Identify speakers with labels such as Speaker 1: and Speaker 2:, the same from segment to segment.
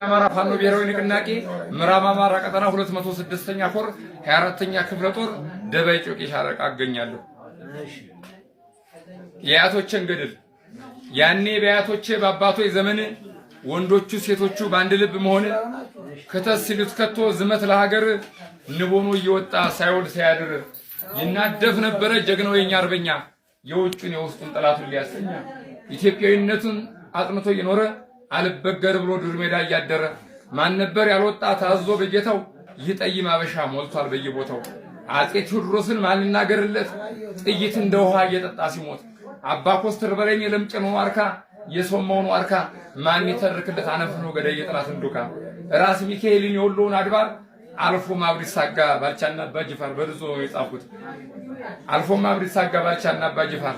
Speaker 1: አማራ ፋኖ ብሔራዊ ንቅናቄ ምዕራብ አማራ ቀጠና 206ኛ ኮር 24ኛ ክፍለ ጦር ደባይ ጮቄ ሻለቃ አገኛለሁ። የአያቶችን ገድል ያኔ በአያቶቼ በአባቶች ዘመን ወንዶቹ ሴቶቹ በአንድ ልብ መሆን ከተስሉት ከቶ ዝመት ለሀገር ንቦኖ እየወጣ ሳይወል ሳያድር ይናደፍ ነበረ ጀግናው የኛ አርበኛ የውጭን የውስጡን ጠላቱን ሊያሰኛ ኢትዮጵያዊነቱን አጥንቶ የኖረ አልበገር ብሎ ዱር ሜዳ እያደረ ማን ነበር ያልወጣ ታዞ በጌታው ይጠይም አበሻ ሞልቷል በየቦታው አጼ ቴዎድሮስን ማን ልናገርለት ጥይት እንደ ውሃ እየጠጣ ሲሞት አባ ኮስተር በለኝ ለምጨኑ አርካ የሶማውን አርካ ማን ይተርክለት አነፍኖ ገዳይ የጥላት እንዱካ ራስ ሚካኤልን የወሎውን አድባር አልፎ ማብሪት ሳጋ ባልቻና አባጅፋር በርዞ የጻፉት አልፎ ማብሪት ሳጋ ባልቻና አባጅፋር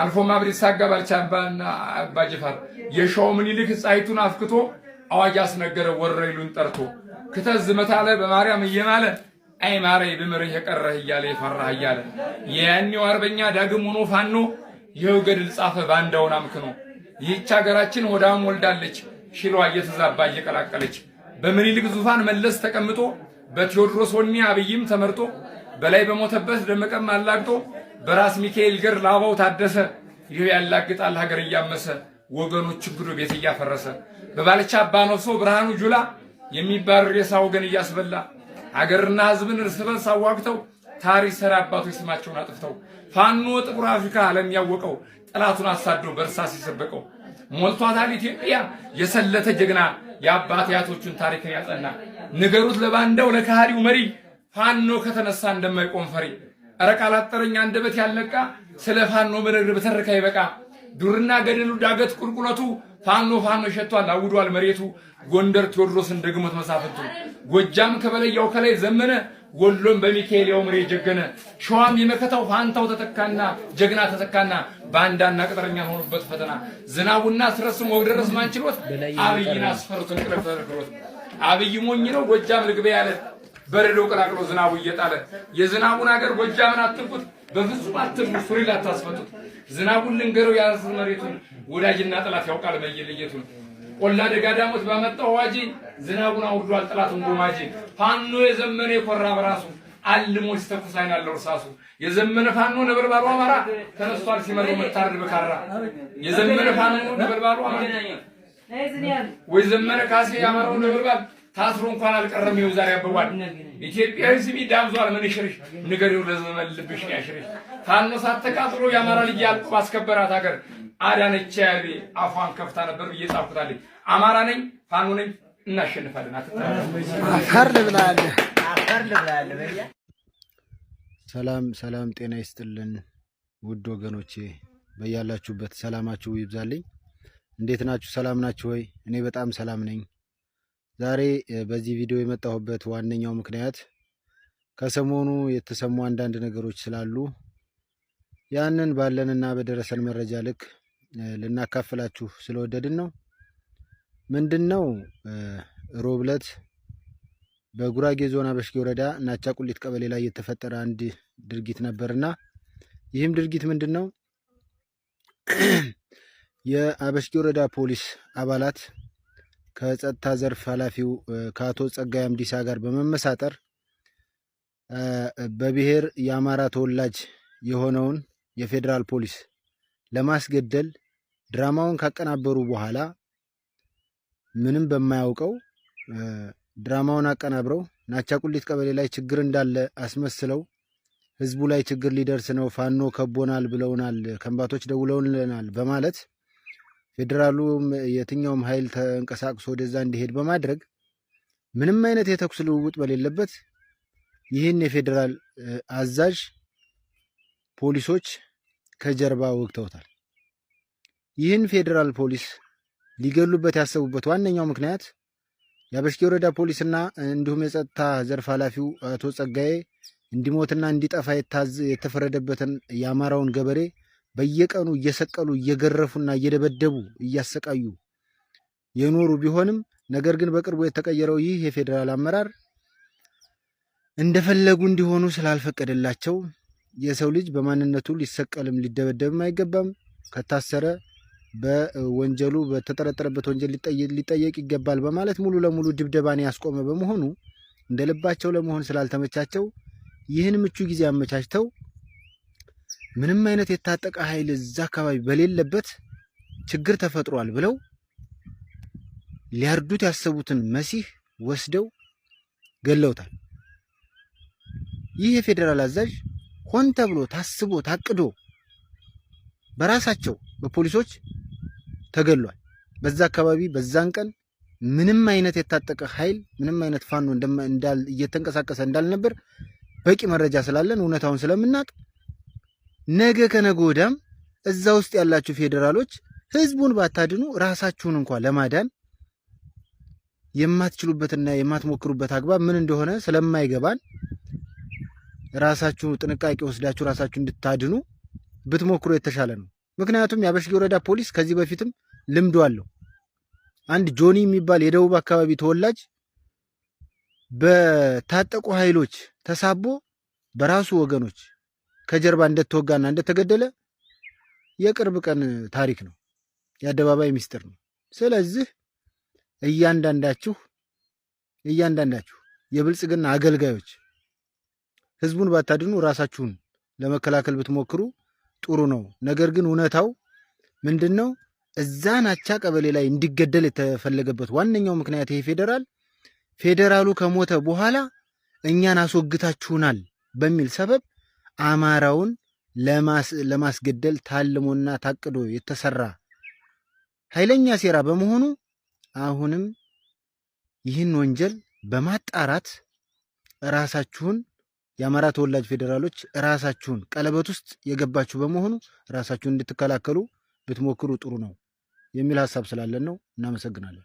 Speaker 1: አልፎ ማብሪት ሳጋ ባልቻና አባጅፋር የሻው ምኒልክ ፀሐይቱን አፍክቶ አዋጅ አስነገረ ወረይሉን ጠርቶ ከተዝ መታለ በማርያም እየማለ አይ ማረይ በመርህ የቀረህ እያለ የፈራህ እያለ ያኔው አርበኛ ዳግም ሆኖ ፋኖ ይኸው ገድል ጻፈ ባንዳውን አምክኖ ይህች ሀገራችን ወዳም ወልዳለች ሽሏ እየተዛባ እየቀላቀለች በምኒልክ ዙፋን መለስ ተቀምጦ በቴዎድሮስ ወኔ አብይም ተመርጦ በላይ በሞተበት ደመቀም አላግጦ በራስ ሚካኤል ገር ላባው ታደሰ ይሄው ያላግጣል ሀገር እያመሰ ወገኖች ችግሩ ቤት እያፈረሰ በባልቻ አባኖሶ ብርሃኑ ጁላ የሚባር የሳ ወገን እያስበላ ሀገርና ህዝብን እርስ በርስ አዋግተው ታሪክ ሰራ አባቶች ስማቸውን አጥፍተው ፋኖ ጥቁር አፍሪካ ዓለም ያወቀው ጠላቱን አሳዶ በእርሳስ ሲሰበቀው ሞልቷታል ኢትዮጵያ የሰለተ ጀግና የአባት ያቶቹን ታሪክን ያጸና ንገሩት ለባንዳው ለካሃሪው መሪ ፋኖ ከተነሳ እንደማይቆም ፈሪ አረቃላት ጠረኛ አንደበት ያለቃ ስለ ፋኖ ምርር በተረካ ይበቃ ዱርና ገደሉ ዳገት ቁልቁለቱ ፋኖ ሸቷል አውዷል መሬቱ ጎንደር ቴዎድሮስን ደግሞት መሳፈቱ ጎጃም ከበለያው ከላይ ዘመነ ወሎም በሚካኤል ያውምሬ ጀገነ ሸዋም የመከታው ፋንታው ተተካና ጀግና ተተካና ባንዳና ቅጥረኛ ሆኖበት ፈተና ዝናቡና ስረስም ወግደረስ ማንችሎት አብይን አስፈሩትን ቅረፈረክሮት አብይ ሞኝ ነው ጎጃም ልግበ ያለ በረዶ ቀላቅሎ ዝናቡ እየጣለ የዝናቡን ሀገር ጎጃምን አትንኩት በፍጹም አትንኩ ሱሪላ ታስፈቱት ዝናቡን ልንገረው ያርስ መሬቱን ወዳጅና ጠላት ያውቃል በየለየቱን ቆላ ደጋዳሞት ባመጣው ዋጂ ዝናቡን አውርዷል ጠላቱን ጎማጂ ፋኖ የዘመነ የኮራ በራሱ አልሞ ሲተኩሳይን አለው እርሳሱ የዘመነ ፋኖ ነበልባሉ አማራ ተነስቷል ሲመረው መታረድ በካራ የዘመነ ፋኖ ነበልባሉ አማራ ወይ ዘመነ ካሴ ያማራው ነበልባል ታስሮ እንኳን አልቀረም ይው ዛሬ አበዋል ኢትዮጵያዊ ስሚ ዳብዟል ምን ይሽርሽ ንገሪው ለዘመን ልብሽ ያሽርሽ ፋኖ ሳተቃጥሎ ያማራ ልጅ ያልቁ አስከበራት ሀገር አዳነች ያቢ አፏን ከፍታ ነበር እየጻፍኩታል አማራ ነኝ ፋኖ ነኝ እናሸንፋለን
Speaker 2: አፈር ልብላለ በያ ሰላም ጤና ይስጥልን ውድ ወገኖቼ በያላችሁበት ሰላማችሁ ይብዛልኝ እንዴት ናችሁ ሰላም ናችሁ ወይ እኔ በጣም ሰላም ነኝ ዛሬ በዚህ ቪዲዮ የመጣሁበት ዋነኛው ምክንያት ከሰሞኑ የተሰሙ አንዳንድ ነገሮች ስላሉ ያንን ባለንና በደረሰን መረጃ ልክ ልናካፍላችሁ ስለወደድን ነው ምንድነው ሮብለት በጉራጌ ዞን አበሽጌ ወረዳ ናቻ ቁሊት ቀበሌ ላይ የተፈጠረ አንድ ድርጊት ነበርና ይህም ድርጊት ምንድነው የአበሽጌ ወረዳ ፖሊስ አባላት ከጸጥታ ዘርፍ ኃላፊው ከአቶ ጸጋይ አምዲሳ ጋር በመመሳጠር በብሔር የአማራ ተወላጅ የሆነውን የፌደራል ፖሊስ ለማስገደል ድራማውን ካቀናበሩ በኋላ ምንም በማያውቀው ድራማውን አቀናብረው ናቻ ቁሊት ቀበሌ ላይ ችግር እንዳለ አስመስለው ህዝቡ ላይ ችግር ሊደርስ ነው ፋኖ ከቦናል ብለውናል ከምባቶች ደውለውልናል በማለት ፌደራሉም የትኛውም ኃይል ተንቀሳቅሶ ወደዛ እንዲሄድ በማድረግ ምንም አይነት የተኩስ ልውውጥ በሌለበት ይህን የፌደራል አዛዥ ፖሊሶች ከጀርባ ወግተውታል ይህን ፌደራል ፖሊስ ሊገሉበት ያሰቡበት ዋነኛው ምክንያት የአበሽጌ ወረዳ ፖሊስና እንዲሁም የጸጥታ ዘርፍ ኃላፊው አቶ ጸጋዬ እንዲሞትና እንዲጠፋ የተፈረደበትን የአማራውን ገበሬ በየቀኑ እየሰቀሉ እየገረፉና እየደበደቡ እያሰቃዩ የኖሩ ቢሆንም ነገር ግን በቅርቡ የተቀየረው ይህ የፌደራል አመራር እንደፈለጉ እንዲሆኑ ስላልፈቀደላቸው የሰው ልጅ በማንነቱ ሊሰቀልም ሊደበደብም አይገባም ከታሰረ በወንጀሉ በተጠረጠረበት ወንጀል ሊጠየቅ ይገባል በማለት ሙሉ ለሙሉ ድብደባን ያስቆመ በመሆኑ እንደ ልባቸው ለመሆን ስላልተመቻቸው ይህን ምቹ ጊዜ አመቻችተው ምንም አይነት የታጠቀ ኃይል እዛ አካባቢ በሌለበት ችግር ተፈጥሯል ብለው ሊያርዱት ያሰቡትን መሲህ ወስደው ገለውታል። ይህ የፌዴራል አዛዥ ሆን ተብሎ ታስቦ ታቅዶ በራሳቸው በፖሊሶች ተገሏል። በዛ አካባቢ በዛን ቀን ምንም አይነት የታጠቀ ኃይል ምንም አይነት ፋኖ እየተንቀሳቀሰ እንዳልነበር በቂ መረጃ ስላለን እውነታውን ስለምናቅ ነገ ከነገ ወዲያም እዛ ውስጥ ያላችሁ ፌዴራሎች ህዝቡን ባታድኑ ራሳችሁን እንኳን ለማዳን የማትችሉበትና የማትሞክሩበት አግባብ ምን እንደሆነ ስለማይገባን ራሳችሁ ጥንቃቄ ወስዳችሁ ራሳችሁ እንድታድኑ ብትሞክሩ የተሻለ ነው። ምክንያቱም የአበሽጌ ወረዳ ፖሊስ ከዚህ በፊትም ልምዱ አለው። አንድ ጆኒ የሚባል የደቡብ አካባቢ ተወላጅ በታጠቁ ኃይሎች ተሳቦ በራሱ ወገኖች ከጀርባ እንደተወጋና እንደተገደለ የቅርብ ቀን ታሪክ ነው፣ የአደባባይ ሚስጥር ነው። ስለዚህ እያንዳንዳችሁ የብልጽግና አገልጋዮች ህዝቡን ባታድኑ ራሳችሁን ለመከላከል ብትሞክሩ ጥሩ ነው። ነገር ግን እውነታው ምንድነው? እዛ ናቻ ቀበሌ ላይ እንዲገደል የተፈለገበት ዋነኛው ምክንያት ይሄ ፌዴራሉ ከሞተ በኋላ እኛን አስወግታችሁናል በሚል ሰበብ አማራውን ለማስገደል ታልሞና ታቅዶ የተሰራ ኃይለኛ ሴራ በመሆኑ አሁንም ይህን ወንጀል በማጣራት ራሳችሁን የአማራ ተወላጅ ፌዴራሎች ራሳችሁን ቀለበት ውስጥ የገባችሁ በመሆኑ ራሳችሁን እንድትከላከሉ ብትሞክሩ ጥሩ ነው የሚል ሐሳብ ስላለን ነው። እናመሰግናለን።